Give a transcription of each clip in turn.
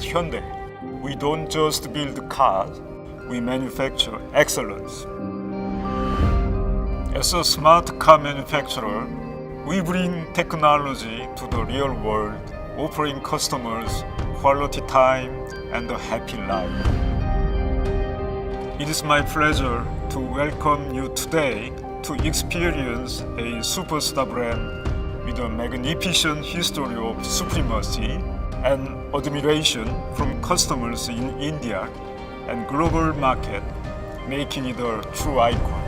At Hyundai, we don't just build cars, we manufacture excellence. As a smart car manufacturer, we bring technology to the real world, offering customers quality time and a happy life. It is my pleasure to welcome you today to experience a superstar brand with a magnificent history of supremacy and admiration from customers in India and global market, making it a true icon.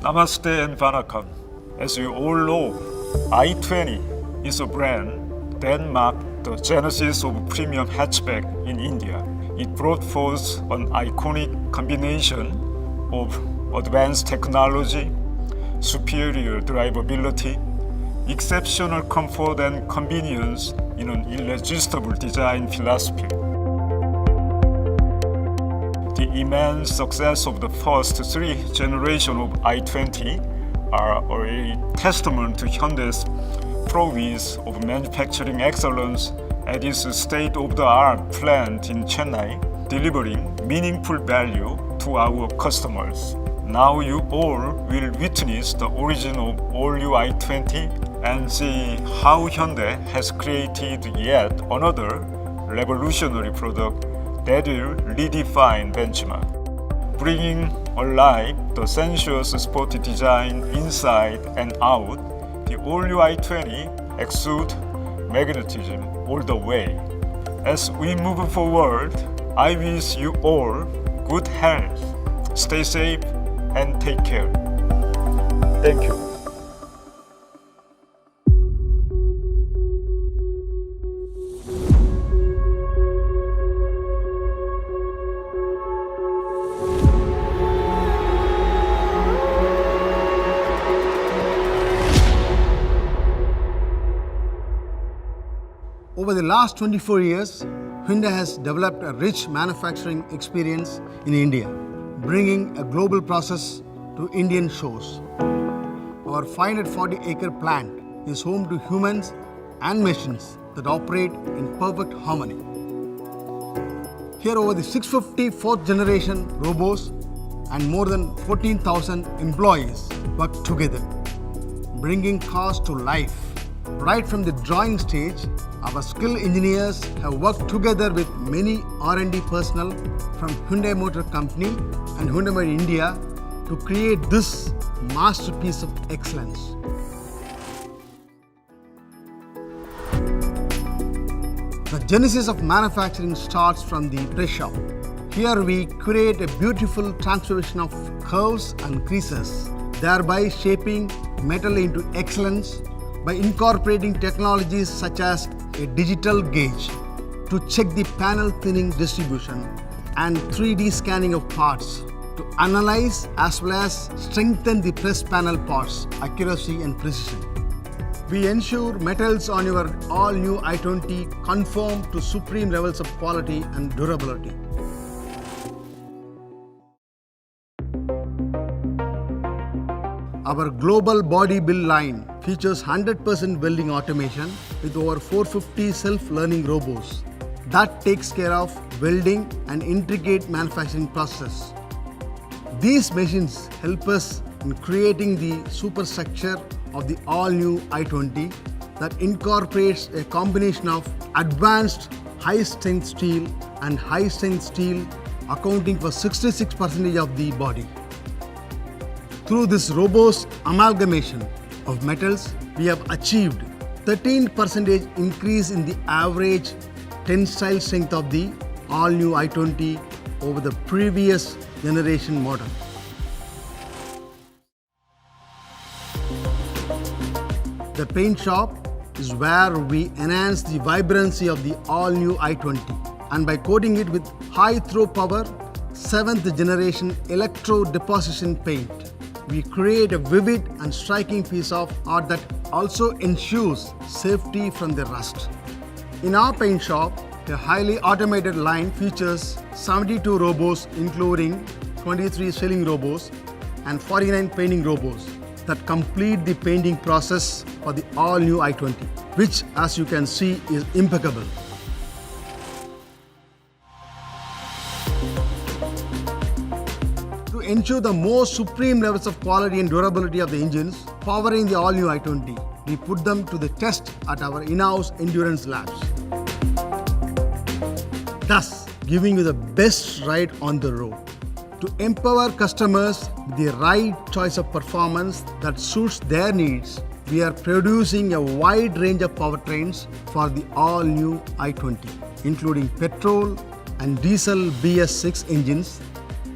Namaste and Vanakkam. As you all know, I20 is a brand that marked the genesis of premium hatchback in India. It brought forth an iconic combination of advanced technology, superior drivability, exceptional comfort and convenience in an irresistible design philosophy. The immense success of the first three generations of I20 are a testament to Hyundai's prowess of manufacturing excellence at its state-of-the-art plant in Chennai, delivering meaningful value to our customers. Now you all will witness the origin of all-new I20 and see how Hyundai has created yet another revolutionary product that will redefine benchmark, bringing alive the sensuous sporty design inside and out. The all-new I20 exudes magnetism all the way. As we move forward, I wish you all good health. Stay safe and take care. Thank you. Over the last 24 years, Hyundai has developed a rich manufacturing experience in India, bringing a global process to Indian shores. Our 540-acre plant is home to humans and machines that operate in perfect harmony. Here, over the 650 fourth-generation robots and more than 14,000 employees work together, bringing cars to life. Right from the drawing stage, our skilled engineers have worked together with many R&D personnel from Hyundai Motor Company and Hyundai Made India to create this masterpiece of excellence. The genesis of manufacturing starts from the press shop. Here we create a beautiful transformation of curves and creases, thereby shaping metal into excellence by incorporating technologies such as a digital gauge to check the panel thinning distribution and 3D scanning of parts to analyze as well as strengthen the press panel parts accuracy and precision. We ensure metals on your all-new I20 conform to supreme levels of quality and durability. Our global body build line features 100% welding automation with over 450 self-learning robots that takes care of welding and intricate manufacturing process. These machines help us in creating the superstructure of the all-new I20 that incorporates a combination of advanced high-strength steel and high-strength steel accounting for 66% of the body. Through this robust amalgamation of metals, we have achieved 13% increase in the average tensile strength of the all-new I20 over the previous generation model. The paint shop is where we enhance the vibrancy of the all-new I20, and by coating it with high-throw power 7th generation electro deposition paint, we create a vivid and striking piece of art that also ensures safety from the rust. In our paint shop, a highly automated line features 72 robots including 23 selling robots and 49 painting robots that complete the painting process for the all-new I20, which, as you can see, is impeccable. To ensure the most supreme levels of quality and durability of the engines powering the all-new I20, we put them to the test at our in-house endurance labs, thus giving you the best ride on the road. To empower customers with the right choice of performance that suits their needs, we are producing a wide range of powertrains for the all-new I20, including petrol and diesel BS6 engines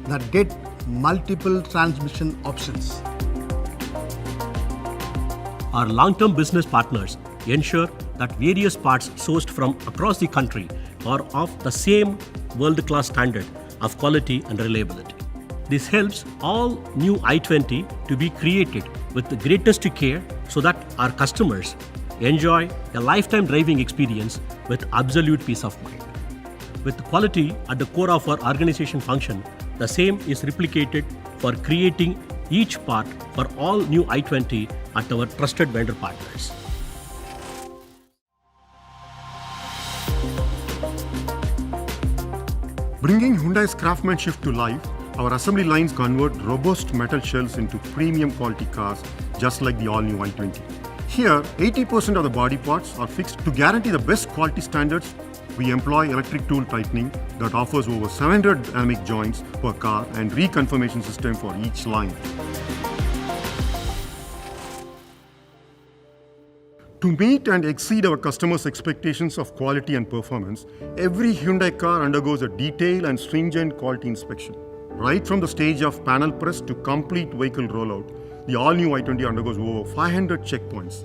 that get multiple transmission options. Our long-term business partners ensure that various parts sourced from across the country are of the same world-class standard of quality and reliability. This helps all new I20 to be created with the greatest care so that our customers enjoy a lifetime driving experience with absolute peace of mind. With quality at the core of our organization function, the same is replicated for creating each part for all new I20 at our trusted vendor partners. Bringing Hyundai's craftsmanship to life, our assembly lines convert robust metal shells into premium quality cars, just like the all-new i20. Here, 80% of the body parts are fixed to guarantee the best quality standards. We employ electric tool tightening that offers over 700 dynamic joints per car and reconfirmation system for each line. To meet and exceed our customers' expectations of quality and performance, every Hyundai car undergoes a detailed and stringent quality inspection. Right from the stage of panel press to complete vehicle rollout, the all-new i20 undergoes over 500 checkpoints.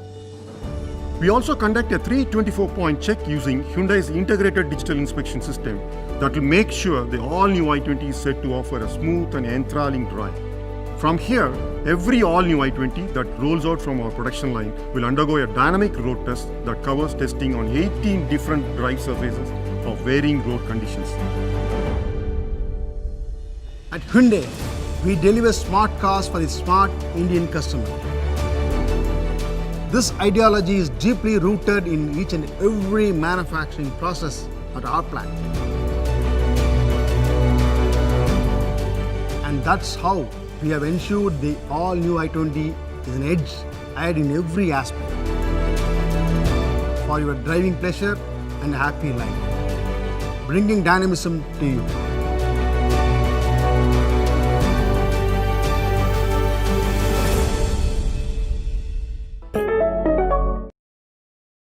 We also conduct a 324-point check using Hyundai's integrated digital inspection system that will make sure the all-new i20 is set to offer a smooth and enthralling drive. From here, every all-new i20 that rolls out from our production line will undergo a dynamic road test that covers testing on 18 different drive surfaces of varying road conditions. At Hyundai, we deliver smart cars for the smart Indian customer. This ideology is deeply rooted in each and every manufacturing process at our plant. And that's how we have ensured the all-new i20 is an edge ahead in every aspect for your driving pleasure and happy life, bringing dynamism to you.